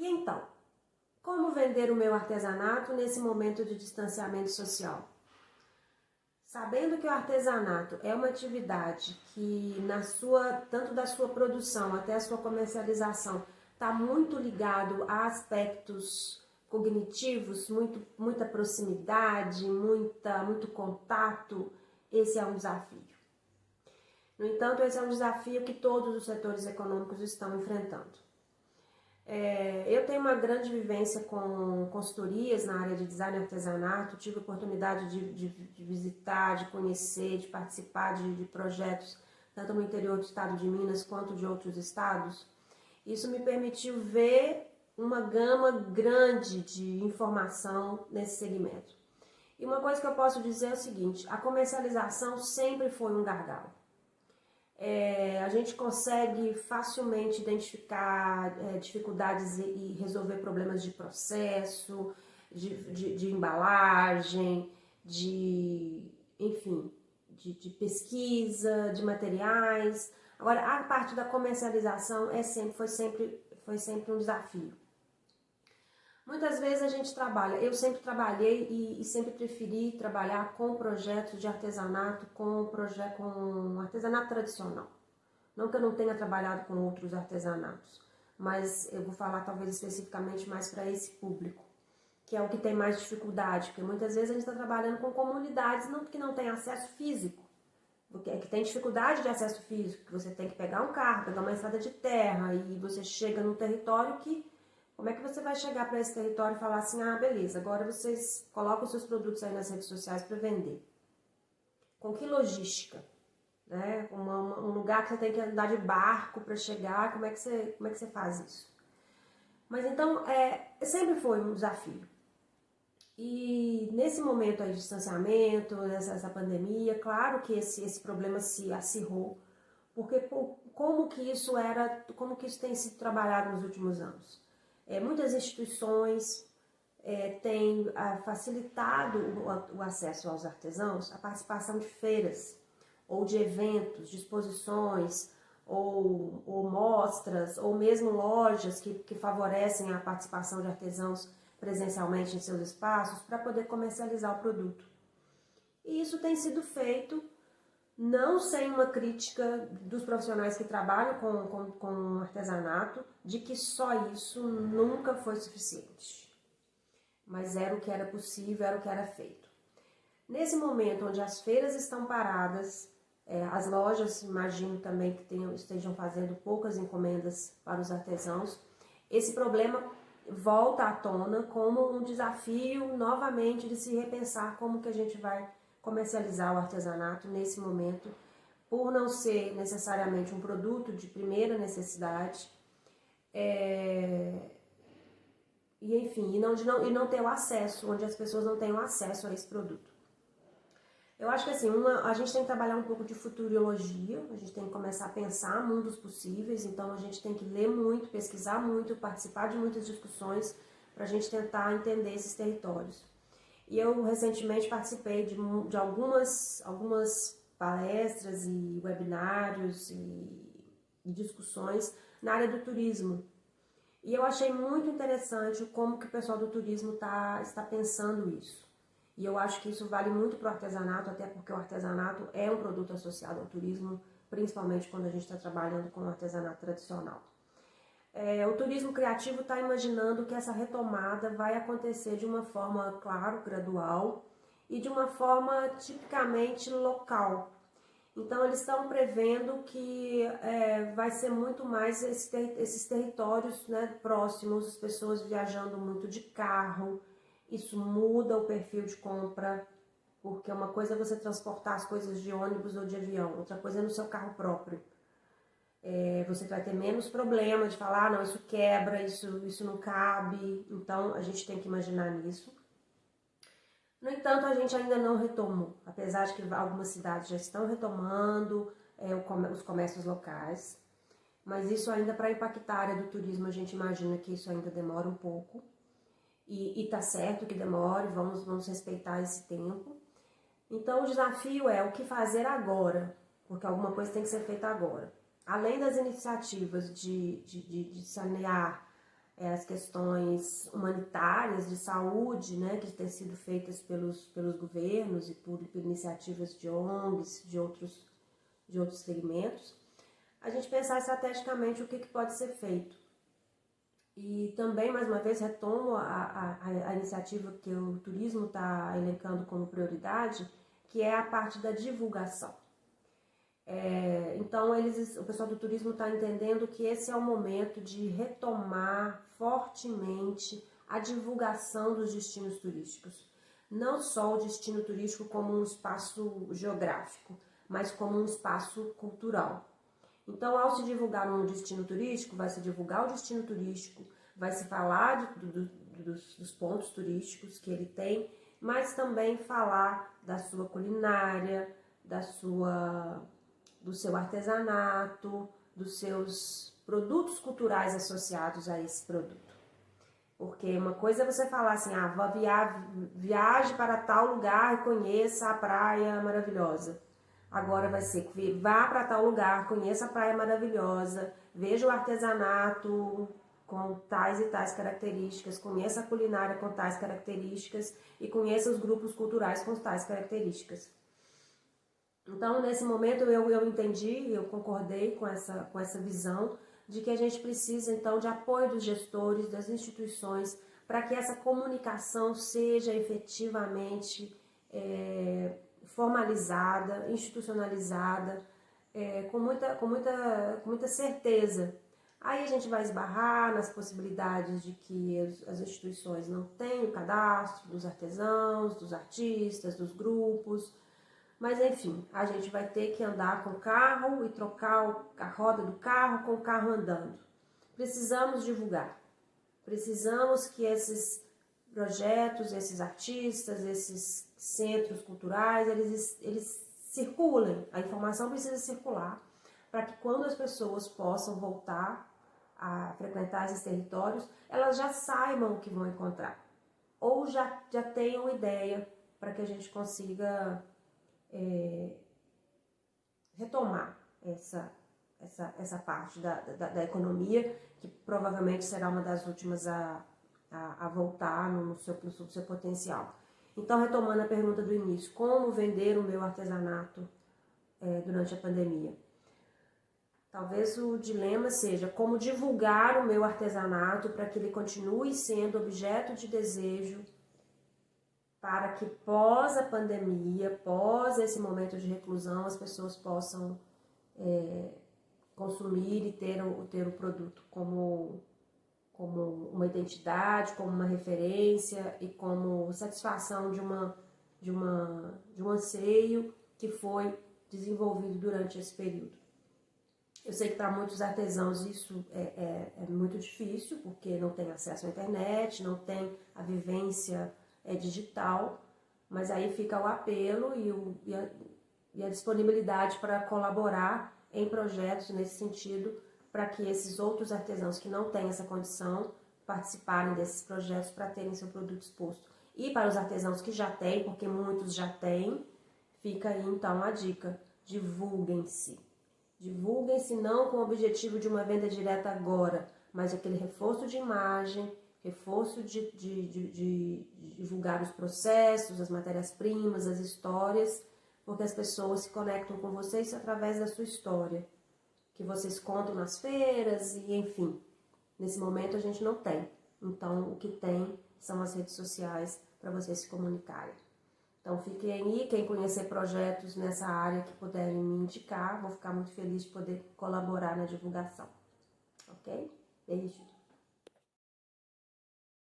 E então, como vender o meu artesanato nesse momento de distanciamento social? Sabendo que o artesanato é uma atividade que tanto da sua produção até a sua comercialização está muito ligado a aspectos cognitivos, muita proximidade, muito contato, esse é um desafio. No entanto, esse é um desafio que todos os setores econômicos estão enfrentando. Eu tenho uma grande vivência com consultorias na área de design e artesanato, tive a oportunidade de visitar, de conhecer, de participar de projetos, tanto no interior do estado de Minas quanto de outros estados. Isso me permitiu ver uma gama grande de informação nesse segmento. E uma coisa que eu posso dizer é o seguinte, a comercialização sempre foi um gargalo. A gente consegue facilmente identificar dificuldades e resolver problemas de processo, de embalagem, enfim, de pesquisa, de materiais. Agora, a parte da comercialização foi sempre um desafio. Muitas vezes a gente trabalha, eu sempre trabalhei e sempre preferi trabalhar com projetos de artesanato, com artesanato tradicional. Não que eu não tenha trabalhado com outros artesanatos, mas eu vou falar talvez especificamente mais para esse público, que é o que tem mais dificuldade, porque muitas vezes a gente está trabalhando com comunidades que não têm acesso físico, que tem dificuldade de acesso físico, que você tem que pegar um carro, pegar uma estrada de terra e você chega num território que como é que você vai chegar para esse território e falar assim, beleza, agora vocês colocam os seus produtos aí nas redes sociais para vender? Com que logística? Né? Um lugar que você tem que andar de barco para chegar, como é que você faz isso? Mas então, sempre foi um desafio. E nesse momento aí de distanciamento, dessa pandemia, claro que esse problema se acirrou, porque como que isso tem sido trabalhado nos últimos anos? Muitas instituições têm facilitado o acesso aos artesãos, a participação de feiras, ou de eventos, de exposições, ou mostras, ou mesmo lojas que favorecem a participação de artesãos presencialmente em seus espaços para poder comercializar o produto. E isso tem sido feito não sem uma crítica dos profissionais que trabalham com artesanato, de que só isso nunca foi suficiente. Mas era o que era possível, era o que era feito. Nesse momento onde as feiras estão paradas, as lojas, imagino também que estejam fazendo poucas encomendas para os artesãos, esse problema volta à tona como um desafio novamente de se repensar como que a gente vai comercializar o artesanato nesse momento, por não ser necessariamente um produto de primeira necessidade, e não ter o acesso, onde as pessoas não tenham acesso a esse produto. Eu acho que assim, a gente tem que trabalhar um pouco de futurologia, a gente tem que começar a pensar mundos possíveis, então a gente tem que ler muito, pesquisar muito, participar de muitas discussões para a gente tentar entender esses territórios. E eu recentemente participei de algumas palestras e webinários e discussões na área do turismo. E eu achei muito interessante como que o pessoal do turismo está pensando isso. E eu acho que isso vale muito para o artesanato, até porque o artesanato é um produto associado ao turismo, principalmente quando a gente está trabalhando com o artesanato tradicional. O turismo criativo está imaginando que essa retomada vai acontecer de uma forma, claro, gradual e de uma forma tipicamente local. Então, eles estão prevendo que vai ser muito mais esses territórios, né, próximos, as pessoas viajando muito de carro. Isso muda o perfil de compra, porque uma coisa é você transportar as coisas de ônibus ou de avião, outra coisa é no seu carro próprio. Você vai ter menos problema de falar, não, isso quebra, isso não cabe, então a gente tem que imaginar nisso. No entanto, a gente ainda não retomou, apesar de que algumas cidades já estão retomando os comércios locais, mas isso ainda para impactar a área do turismo, a gente imagina que isso ainda demora um pouco, e tá certo que demore, vamos respeitar esse tempo. Então o desafio é o que fazer agora, porque alguma coisa tem que ser feita agora. Além das iniciativas de sanear as questões humanitárias de saúde, né, que têm sido feitas pelos governos e por iniciativas de ONGs, de outros segmentos, a gente pensar estrategicamente o que pode ser feito. E também, mais uma vez, retomo a iniciativa que o turismo está elencando como prioridade, que é a parte da divulgação. Então, o pessoal do turismo está entendendo que esse é o momento de retomar fortemente a divulgação dos destinos turísticos. Não só o destino turístico como um espaço geográfico, mas como um espaço cultural. Então, ao se divulgar um destino turístico, vai se divulgar o destino turístico, vai se falar dos pontos turísticos que ele tem, mas também falar da sua culinária, do seu artesanato, dos seus produtos culturais associados a esse produto. Porque uma coisa é você falar assim, viaje para tal lugar e conheça a praia maravilhosa. Agora vai ser que vá para tal lugar, conheça a praia maravilhosa, veja o artesanato com tais e tais características, conheça a culinária com tais características e conheça os grupos culturais com tais características. Então, nesse momento, eu entendi, eu concordei com essa visão de que a gente precisa, então, de apoio dos gestores, das instituições, para que essa comunicação seja efetivamente formalizada, institucionalizada, com muita certeza. Aí a gente vai esbarrar nas possibilidades de que as instituições não têm o cadastro dos artesãos, dos artistas, dos grupos, mas enfim, a gente vai ter que andar com o carro e trocar a roda do carro com o carro andando. Precisamos divulgar, precisamos que esses projetos, esses artistas, esses centros culturais, eles circulem, a informação precisa circular, para que quando as pessoas possam voltar a frequentar esses territórios, elas já saibam o que vão encontrar, ou já tenham ideia para que a gente consiga retomar essa parte da economia, que provavelmente será uma das últimas a voltar no seu potencial. Então, retomando a pergunta do início, como vender o meu artesanato durante a pandemia? Talvez o dilema seja como divulgar o meu artesanato para que ele continue sendo objeto de desejo, para que pós a pandemia, pós esse momento de reclusão, as pessoas possam consumir e ter o produto como uma identidade, como uma referência e como satisfação de um anseio que foi desenvolvido durante esse período. Eu sei que para muitos artesãos isso é muito difícil, porque não tem acesso à internet, não tem a vivência digital, mas aí fica o apelo e a disponibilidade para colaborar em projetos nesse sentido, para que esses outros artesãos que não têm essa condição participarem desses projetos para terem seu produto exposto. E para os artesãos que já têm, porque muitos já têm, fica aí então a dica: divulguem-se. Divulguem-se não com o objetivo de uma venda direta agora, mas aquele reforço de imagem, reforço de divulgar os processos, as matérias-primas, as histórias, porque as pessoas se conectam com vocês através da sua história, que vocês contam nas feiras e enfim. Nesse momento a gente não tem, então o que tem são as redes sociais para vocês se comunicarem. Então fiquem aí, quem conhecer projetos nessa área que puderem me indicar, vou ficar muito feliz de poder colaborar na divulgação. Ok? Beijo!